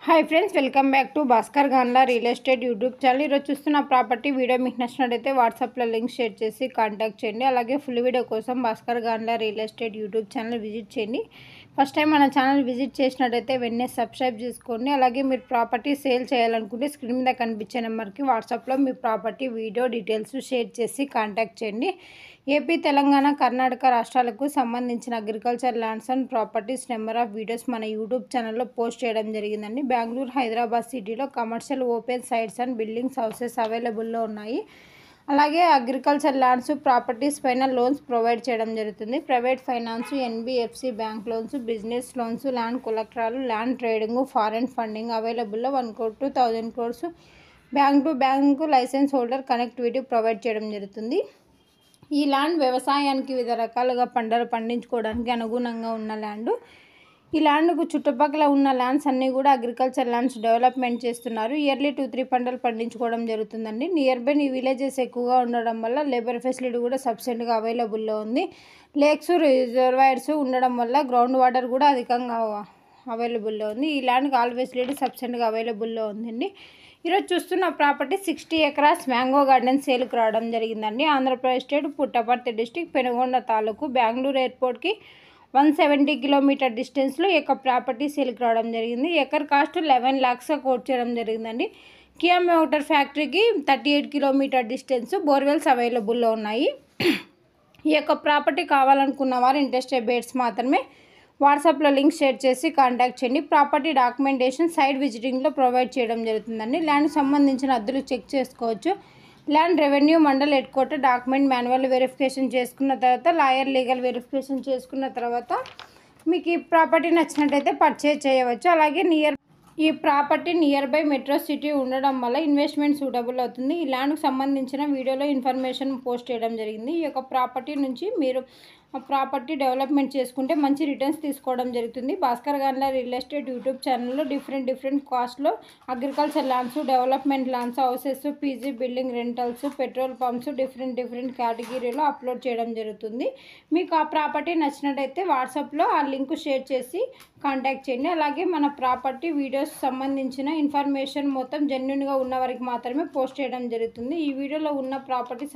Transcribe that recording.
Hi friends, welcome back to Bhaskar Ganla real estate YouTube channel. ఈరోజు చూస్తున్న property video మీకు నచ్చినట్టయితే వాట్సాప్లో లింక్ షేర్ చేసి కాంటాక్ట్ చేయండి. అలాగే ఫుల్ వీడియో కోసం Bhaskar Ganla real estate YouTube channel visit చేయండి. ఫస్ట్ టైం మన ఛానల్ విజిట్ చేసినట్టయితే వెంటనే సబ్స్క్రైబ్ చేసుకోండి. అలాగే మీరు ప్రాపర్టీ సేల్ చేయాలనుకుంటే స్క్రీన్ మీద కనిపించే నెంబర్కి వాట్సాప్లో మీ ప్రాపర్టీ వీడియో డీటెయిల్స్ షేర్ చేసి కాంటాక్ట్ చేయండి. ఏపీ, తెలంగాణ, కర్ణాటక రాష్ట్రాలకు సంబంధించిన agriculture lands and properties number of videos మన యూట్యూబ్ ఛానల్లో పోస్ట్ చేయడం జరిగిందండి. బెంగళూరు, హైదరాబాద్ సిటీలో commercial open sites and buildings houses అవైలబుల్లో ఉన్నాయి. అలాగే అగ్రికల్చర్ ల్యాండ్స్ ప్రాపర్టీస్ పైన లోన్స్ ప్రొవైడ్ చేయడం జరుగుతుంది. Private finance, NBFC bank loans, business loans, land కొలెక్టరాలు, ల్యాండ్ ట్రేడింగ్, ఫారెన్ ఫండింగ్ అవైలబుల్లో 1 crore to 1000 crores bank to bank license holder connectivity provide చేయడం జరుగుతుంది. ఈ ల్యాండ్ వ్యవసాయానికి వివిధ రకాలుగా పంటలు పండించుకోవడానికి అనుగుణంగా ఉన్న ల్యాండ్. ఈ ల్యాండ్కు చుట్టుపక్కల ఉన్న ల్యాండ్స్ అన్నీ కూడా అగ్రికల్చర్ ల్యాండ్స్ డెవలప్మెంట్ చేస్తున్నారు. ఇయర్లీ 2-3 పంటలు పండించుకోవడం జరుగుతుందండి. నియర్ బై ఈ విలేజెస్ ఎక్కువగా ఉండడం వల్ల లేబర్ ఫెసిలిటీ కూడా సఫిషియెంట్గా అవైలబుల్లో ఉంది. లేక్స్, రిజర్వాయర్స్ ఉండడం వల్ల గ్రౌండ్ వాటర్ కూడా అధికంగా అవైలబుల్లో ఉంది. ఈ ల్యాండ్కి ఆల్ ఫెసిలిటీ సఫిషియెంట్గా అవైలబుల్లో ఉందండి. ఈరోజు చూస్తున్న ప్రాపర్టీ 60 acres మ్యాంగో గార్డెన్ సేల్కి రావడం జరిగిందండి. ఆంధ్రప్రదేశ్ స్టేట్, పుట్టపర్తి డిస్టిక్, పెనుగొండ తాలూకు, బెంగళూరు ఎయిర్పోర్ట్కి 170 కిలోమీటర్ డిస్టెన్స్లో ఈ యొక్క ప్రాపర్టీ సేల్కి రావడం జరిగింది. ఎకర్ కాస్ట్ 11 lakhs కోట్ చేయడం జరిగిందండి. కియా మోటార్ ఫ్యాక్టరీకి 38 కిలోమీటర్ డిస్టెన్స్, బోర్వెల్స్ అవైలబుల్లో ఉన్నాయి. ఈ యొక్క ప్రాపర్టీ కావాలనుకున్న వారు ఇంట్రెస్టెడ్ బేట్స్ మాత్రమే వాట్సాప్లో లింక్ షేర్ చేసి కాంటాక్ట్ చేయండి. ప్రాపర్టీ డాక్యుమెంటేషన్ సైట్ విజిటింగ్లో ప్రొవైడ్ చేయడం జరుగుతుందండి. ల్యాండ్కి సంబంధించిన అద్దెలు చెక్ చేసుకోవచ్చు. Land revenue mandal head quarter document manual verification చేసుకున్న తర్వాత, లాయర్ లీగల్ వెరిఫికేషన్ చేసుకున్న తర్వాత మీకు ఈ ప్రాపర్టీ నచ్చినట్టయితే పర్చేజ్ చేయవచ్చు. అలాగే ఈ property near by metro city ఉండడం వల్ల ఇన్వెస్ట్మెంట్ సూటబుల్ అవుతుంది. ఈ ల్యాండ్కి సంబంధించిన వీడియోలో ఇన్ఫర్మేషన్ పోస్ట్ చేయడం జరిగింది. ఈ యొక్క ప్రాపర్టీ నుంచి మీరు ప్రాపర్టీ డెవలప్మెంట్ చేసుకుంటే మంచి రిటర్న్స్ తీసుకోవడం జరుగుతుంది. Bhaskar Ganla real estate YouTube ఛానల్లో డిఫరెంట్ కాస్ట్లో agriculture lands, development lands, houses, PG building rentals, petrol pumps different కేటగిరీలో అప్లోడ్ చేయడం జరుగుతుంది. మీకు ఆ ప్రాపర్టీ నచ్చినట్టయితే వాట్సాప్లో ఆ లింక్ షేర్ చేసి కాంటాక్ట్ చేయండి. అలాగే మన ప్రాపర్టీ వీడియోస్ సంబంధించిన ఇన్ఫర్మేషన్ మొత్తం జెన్యూన్గా ఉన్న వారికి మాత్రమే పోస్ట్ చేయడం జరుగుతుంది. ఈ వీడియోలో ఉన్న ప్రాపర్టీ